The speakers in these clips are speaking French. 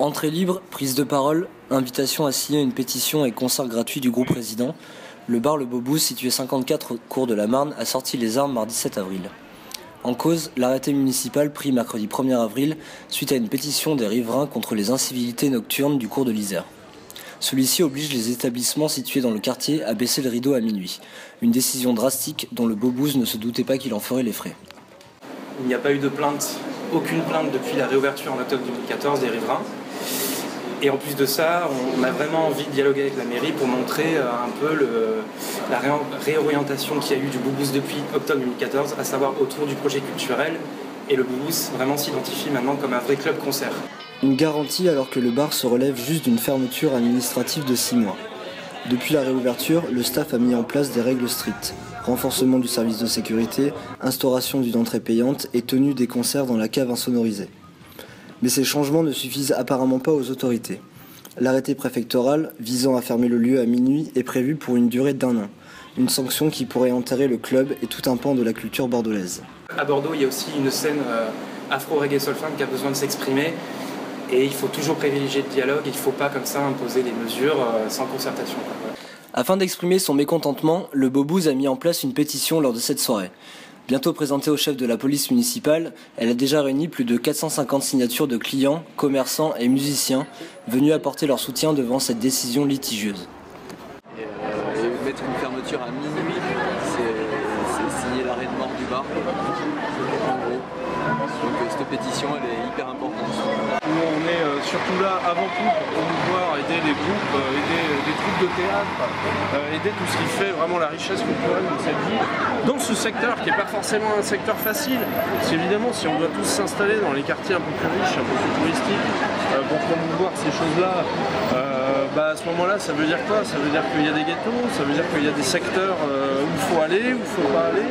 Entrée libre, prise de parole, invitation à signer une pétition et concert gratuit du groupe résident. Le bar Le Beaubouze, situé 54 cours de la Marne, a sorti les armes mardi 7 avril. En cause, l'arrêté municipal pris mercredi 1er avril suite à une pétition des riverains contre les incivilités nocturnes du cours de l'Isère. Celui-ci oblige les établissements situés dans le quartier à baisser le rideau à minuit. Une décision drastique dont le Beaubouze ne se doutait pas qu'il en ferait les frais. Il n'y a pas eu de plainte, aucune plainte depuis la réouverture en octobre 2014 des riverains. Et en plus de ça, on a vraiment envie de dialoguer avec la mairie pour montrer un peu la réorientation qu'il y a eu du Beaubouze depuis octobre 2014, à savoir autour du projet culturel. Et le Beaubouze vraiment s'identifie maintenant comme un vrai club concert. Une garantie alors que le bar se relève juste d'une fermeture administrative de 6 mois. Depuis la réouverture, le staff a mis en place des règles strictes. Renforcement du service de sécurité, instauration d'une entrée payante et tenue des concerts dans la cave insonorisée. Mais ces changements ne suffisent apparemment pas aux autorités. L'arrêté préfectoral visant à fermer le lieu à minuit est prévu pour une durée d'1 an. Une sanction qui pourrait enterrer le club et tout un pan de la culture bordelaise. À Bordeaux, il y a aussi une scène afro-reggae-soul-funk qui a besoin de s'exprimer. Et il faut toujours privilégier le dialogue, il ne faut pas comme ça imposer des mesures sans concertation. Afin d'exprimer son mécontentement, le Beaubouze a mis en place une pétition lors de cette soirée. Bientôt présentée au chef de la police municipale, elle a déjà réuni plus de 450 signatures de clients, commerçants et musiciens venus apporter leur soutien devant cette décision litigieuse. Et mettre une fermeture à minuit, c'est signer l'arrêt de mort du bar, en gros. Donc cette pétition, elle est hyper importante. Nous, on est surtout là avant tout pour promouvoir, aider les groupes, aider des troupes de théâtre, aider tout ce qui fait vraiment la richesse culturelle de cette ville, dans ce secteur qui n'est pas forcément un secteur facile. Parce qu'évidemment, si on doit tous s'installer dans les quartiers un peu plus riches, un peu plus touristiques, pour promouvoir ces choses-là, à ce moment-là, ça veut dire quoi? Ça veut dire qu'il y a des ghettos, ça veut dire qu'il y a des secteurs où il faut aller, où il ne faut pas aller.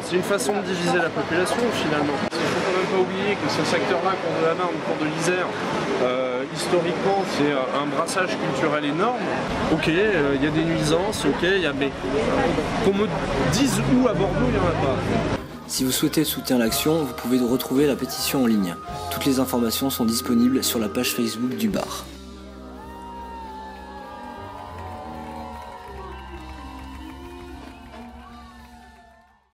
C'est une façon de diviser la population finalement. Il ne faut quand même pas oublier que ce secteur-là, cours de la Marne, cours de l'Isère, historiquement c'est un brassage culturel énorme. Ok, il y a des nuisances, ok, mais qu'on me dise où à Bordeaux, il n'y en a pas. Si vous souhaitez soutenir l'action, vous pouvez retrouver la pétition en ligne. Toutes les informations sont disponibles sur la page Facebook du bar.